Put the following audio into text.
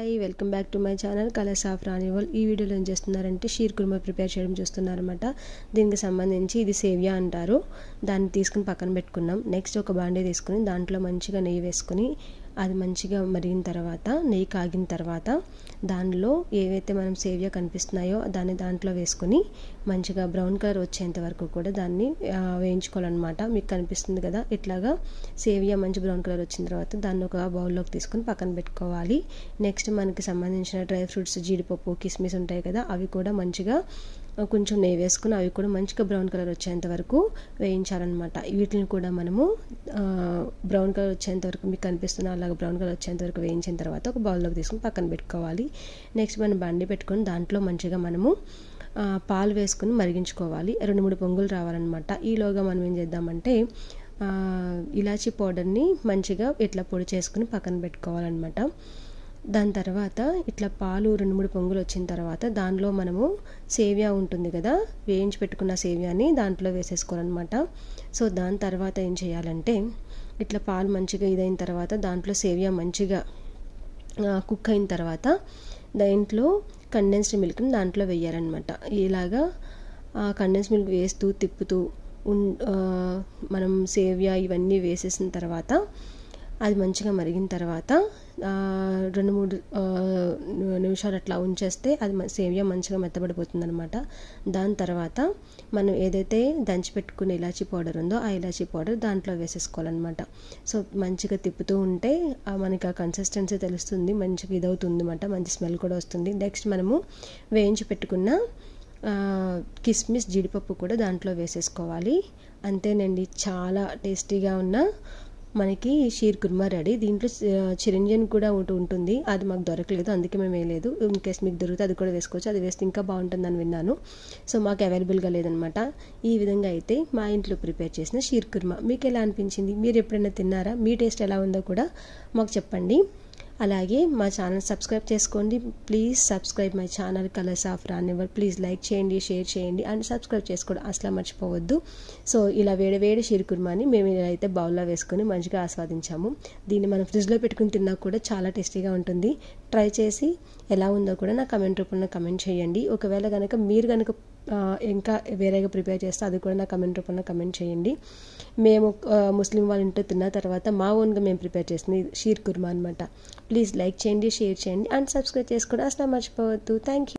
Hi welcome back to my channel colours of రానివల్. ఈ వీడియోలో ఏం చేస్తున్నారంటే షీర్ కుర్మా ప్రిపేర్ చేయడం చూస్తున్నారన్నమాట. దీనికి సంబంధించి ఇది సేవియా అంటారు. దాన్ని తీసుకుని పక్కన పెట్టుకున్నాం. నెక్స్ట్ ఒక బాండీ తీసుకుని దాంట్లో మంచిగా నెయ్యి వేసుకుని అది మంచిగా మరిగిన తర్వాత నెయ్యి కాగిన తర్వాత దానిలో ఏవైతే మనం సేవియా కనిపిస్తున్నాయో దాంట్లో వేసుకొని మంచిగా బ్రౌన్ కలర్ వచ్చేంత వరకు కూడా దాన్ని వేయించుకోవాలన్నమాట. మీకు కనిపిస్తుంది కదా, ఇట్లాగా సేవియా మంచి బ్రౌన్ కలర్ వచ్చిన తర్వాత దాన్ని ఒక బౌల్లోకి తీసుకొని పక్కన పెట్టుకోవాలి. నెక్స్ట్ మనకి సంబంధించిన డ్రై ఫ్రూట్స్, జీడిపప్పు, కిస్మిస్ ఉంటాయి కదా, అవి కూడా మంచిగా కొంచెం నెయ్యి వేసుకుని అవి కూడా మంచిగా బ్రౌన్ కలర్ వచ్చేంత వరకు వేయించాలన్నమాట. వీటిని కూడా మనము బ్రౌన్ కలర్ వచ్చేంత వరకు మీకు కనిపిస్తున్న అలాగే బ్రౌన్ కలర్ వచ్చేంత వరకు వేయించిన తర్వాత ఒక బౌల్లోకి తీసుకుని పక్కన పెట్టుకోవాలి. నెక్స్ట్ మనం బండి పెట్టుకొని దాంట్లో మంచిగా మనము పాలు వేసుకుని మరిగించుకోవాలి. 2-3 పొంగులు రావాలన్నమాట. ఈలోగా మనం ఏం చేద్దామంటే ఇలాచీ పౌడర్ని మంచిగా ఇట్లా పొడి చేసుకుని పక్కన పెట్టుకోవాలన్నమాట. దాని తర్వాత ఇట్లా పాలు 2-3 పొంగులు వచ్చిన తర్వాత దానిలో మనము సేవియా ఉంటుంది కదా, వేయించి పెట్టుకున్న సేవియాని దాంట్లో వేసేసుకోవాలన్నమాట. సో దాని తర్వాత ఏం చేయాలంటే ఇట్లా పాలు మంచిగా ఇదైన తర్వాత దాంట్లో సేవియా మంచిగా కుక్ అయిన తర్వాత దాంట్లో కండెన్స్డ్ మిల్క్ని దాంట్లో వేయాలన్నమాట. ఇలాగా కండెన్స్డ్ మిల్క్ వేస్తూ తిప్పుతూ మనం సేవియా ఇవన్నీ వేసేసిన తర్వాత అది మంచిగా మరిగిన తర్వాత 2-3 నిమిషాలు అట్లా ఉంచేస్తే అది సేవియా మంచిగా మెత్తబడిపోతుంది అనమాట. దాని తర్వాత మనం ఏదైతే దంచి పెట్టుకునే ఇలాచీ పౌడర్ ఉందో ఆ ఇలాచీ పౌడర్ దాంట్లో వేసేసుకోవాలన్నమాట. సో మంచిగా తిప్పుతూ ఉంటే మనకి ఆ కన్సిస్టెన్సీ తెలుస్తుంది, మంచిగా ఇదవుతుంది అనమాట, మంచి స్మెల్ కూడా వస్తుంది. నెక్స్ట్ మనము వేయించి పెట్టుకున్న కిస్మిస్, జీడిపప్పు కూడా దాంట్లో వేసేసుకోవాలి. అంతేనండి, చాలా టేస్టీగా ఉన్న మనకి షీర్ కుర్మా రెడీ. దీంట్లో చిరంజీవి కూడా ఉంటుంది, అది మాకు దొరకలేదు అందుకే మేము వేయలేదు. ఇన్ కేస్ మీకు దొరికితే అది కూడా వేసుకోవచ్చు, అది వేస్తే ఇంకా బాగుంటుందని విన్నాను. సో మాకు అవైలబుల్గా లేదనమాట. ఈ విధంగా అయితే మా ఇంట్లో ప్రిపేర్ చేసిన షీర్ కుర్మా మీకు ఎలా అనిపించింది, మీరు ఎప్పుడైనా తిన్నారా, మీ టేస్ట్ ఎలా ఉందో కూడా మాకు చెప్పండి. అలాగే మా ఛానల్ సబ్స్క్రైబ్ చేసుకోండి. Please subscribe my channel colours of రానివల్. ప్లీజ్ లైక్ చేయండి, షేర్ చేయండి అండ్ సబ్స్క్రైబ్ చేసుకోవడం అసలు మర్చిపోవద్దు. సో ఇలా వేడి షీర్ కుర్మాని మేము ఇలా అయితే బౌల్లో వేసుకొని మంచిగా ఆస్వాదించాము. దీన్ని మనం ఫ్రిడ్జ్లో పెట్టుకుని తిన్నా కూడా చాలా టేస్టీగా ఉంటుంది. ట్రై చేసి ఎలా ఉందో కూడా నా కమెంట్ రూపంలో కమెంట్ చేయండి. ఒకవేళ కనుక మీరు కనుక ఇంకా వేరేగా ప్రిపేర్ చేస్తే అది కూడా నా కమెంట్ రూపంలో కమెంట్ చేయండి. మేము ముస్లిం వాళ్ళ ఇంట్లో తిన్న తర్వాత మా ఓన్గా మేము ప్రిపేర్ చేసిన షీర్ కుర్మా అనమాట. ప్లీజ్ లైక్ చేయండి, షేర్ చేయండి అండ్ సబ్స్క్రైబ్ చేసుకోవడం అసలు మర్చిపోవద్దు. Thank you.